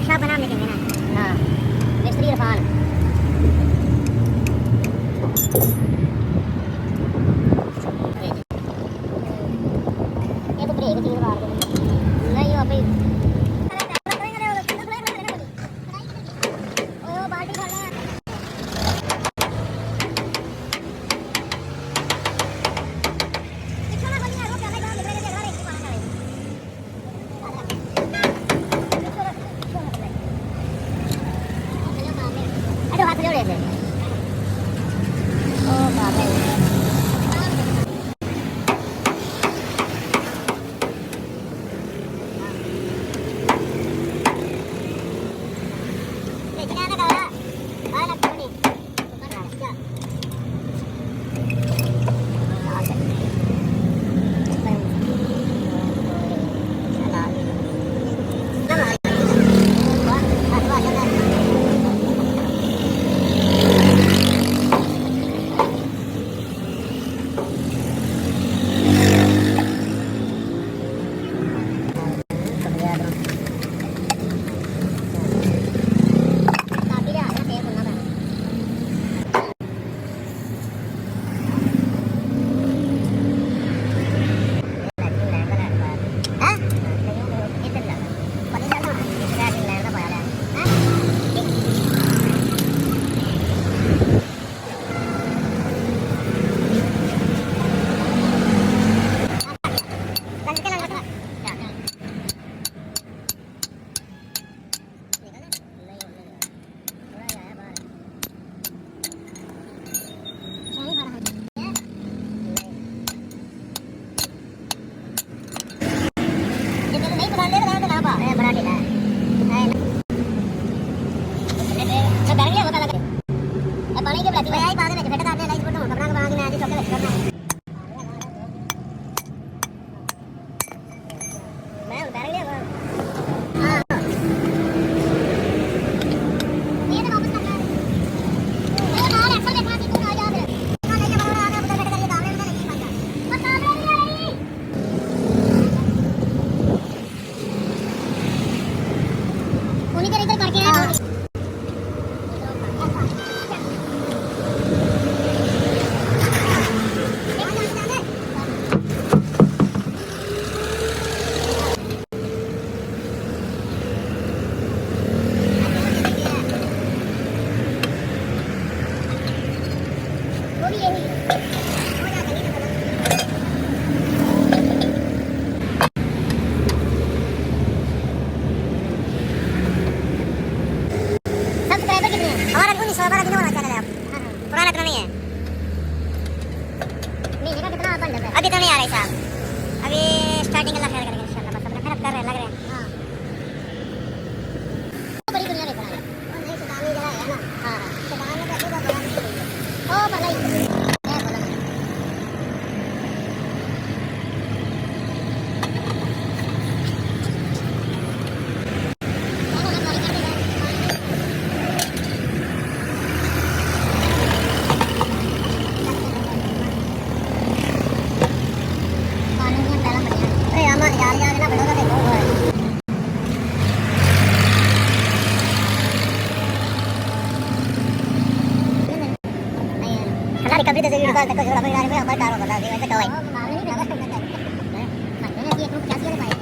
Workshop का नाम लिखेंगे ना। हाँ, मिस्त्री इरफान। ये तो ब्रेक तीन बार नहीं हो भाई। ओ बाल्टी खोलना है। कितना बोलिए वो क्या मैं काम निकले के घर एक पाना करे। अरे हाथ जोड़े थे। ओ बाप रे। अभी तो नहीं आ रही साहब, अभी स्टार्टिंग का लग रहा है इंशाल्लाह, बस अपने खराब कर रहे लग रहे हैं। हां बड़ी दुनिया में खड़ा है और नहीं सुदानी जगह है ना। हां सुदानी में तो बड़ा है ओ भलाई कभी तो वीडियो कॉल तक जोड़ा बड़ा में हमारा कारो बता दे वैसे कवाई मामले नहीं ज्यादा करना चाहिए मैंने ये ग्रुप क्या किया भाई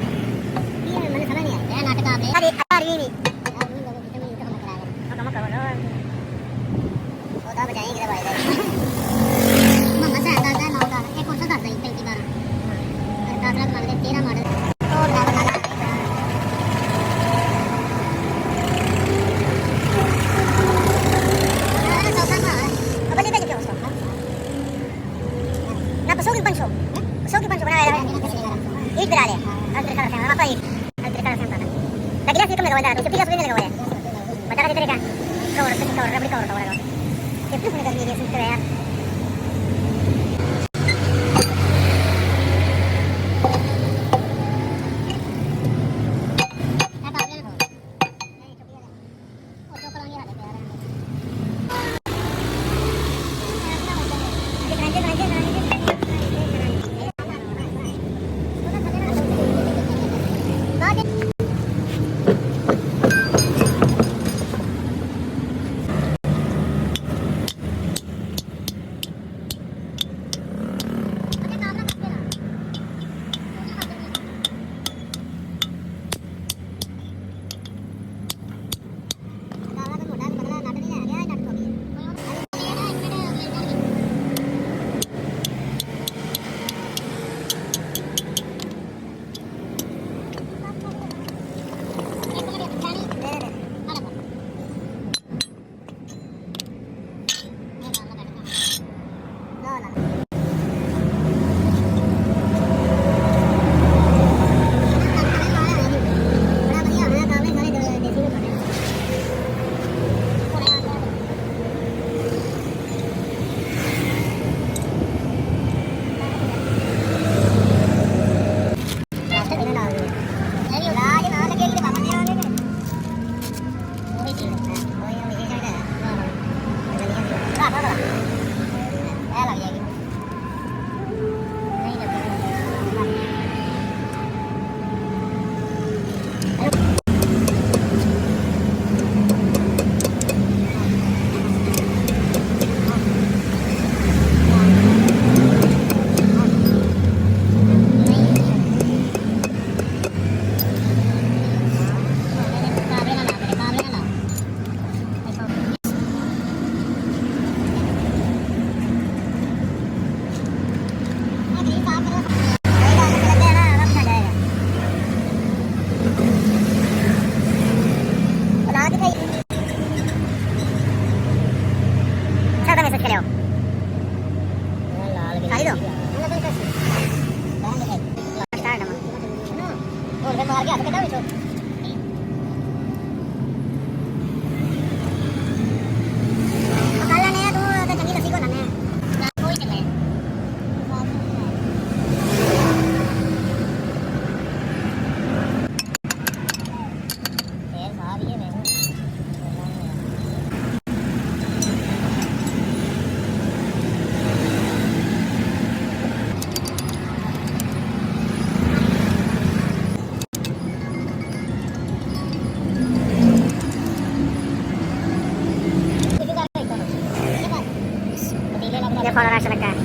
ये मैंने समझ नहीं आया नाटक आपने अरे यार ये नहीं यार नहीं लोगों की तो हम कराएंगे हम करो ना वो दा बजाएंगे भाई मम्मा से आता है नौ का एक कौन सा था 35 12 दादरा मान ले 13 मॉडल और ड्राइवर लगा Sogi pancho bana एक बिरा ले अंदर का रखना पापा एक अंदर का रखना था लगी ना सिस्टम लगा हुआ है तो पिका सुने लगा हुआ है बता दे तेरे का कवर रबड़ी कवर होगा कितने सुने कर लिए सिस्टम है यार फौरन रश लगा है।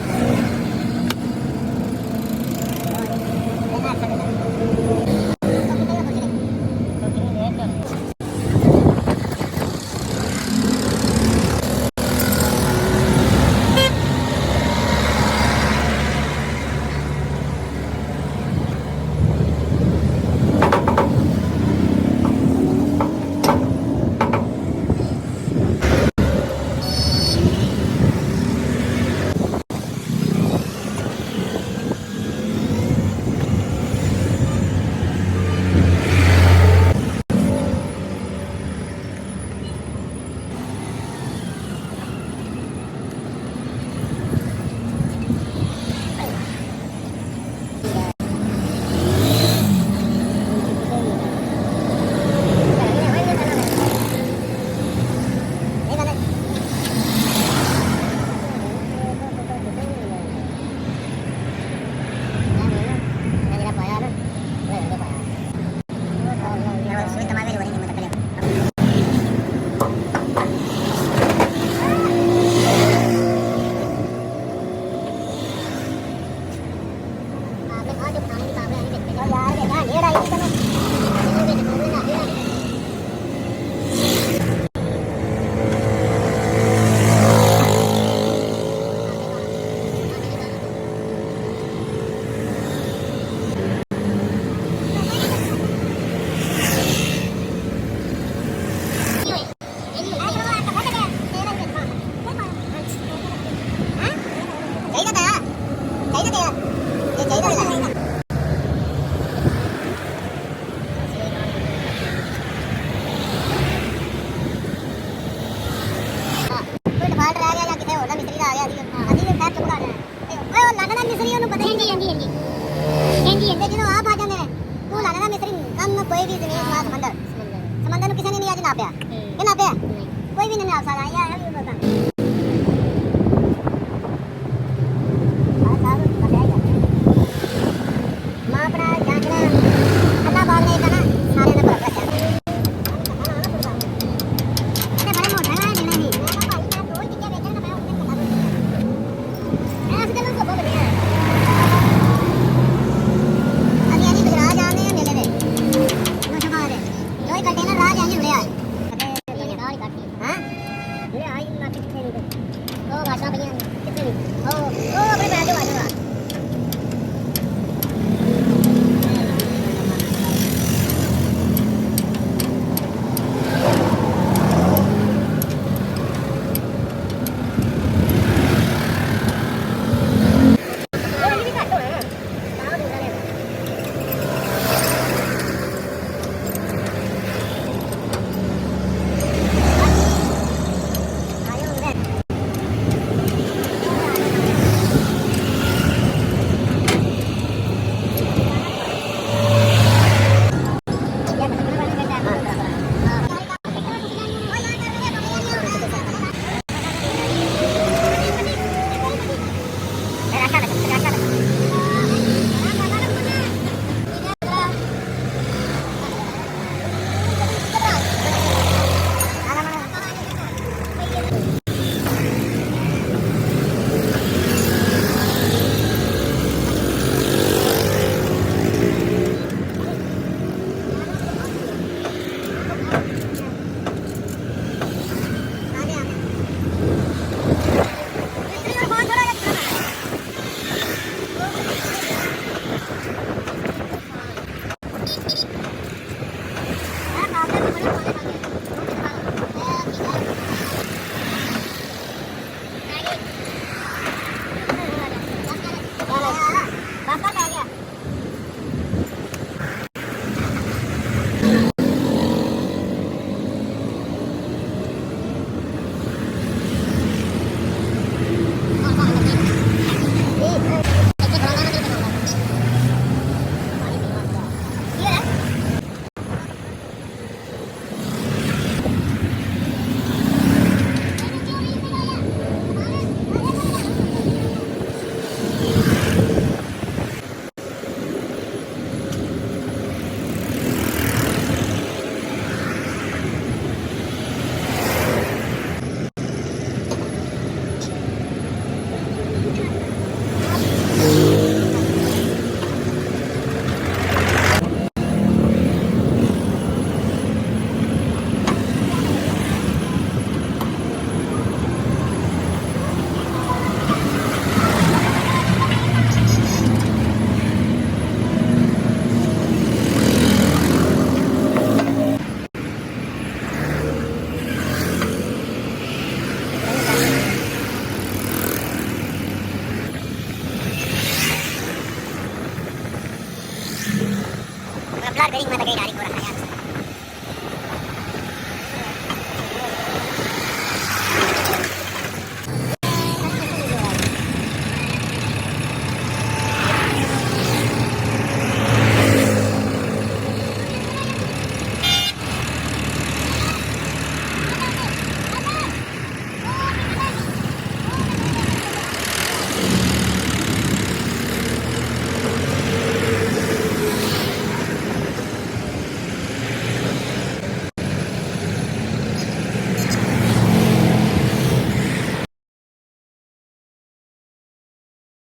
कोई भी नहीं आ सकता यार ये बता मां अपना जांचना अल्लाह बाल नहीं करना सारे ने बराबर है अरे बड़ा मोटा है देना नहीं मैं भाई मैं दो ही चीजें बेचना मैं उससे बता दूंगा मैं ऐसे लोगों को बोल दिया अभी यानी गुजरात जाने हैं मेले में वो सब आ रहे जो ही कंटेनर राज आने ले आए ਮੈਂ ਤਾਂ ਕਹੀ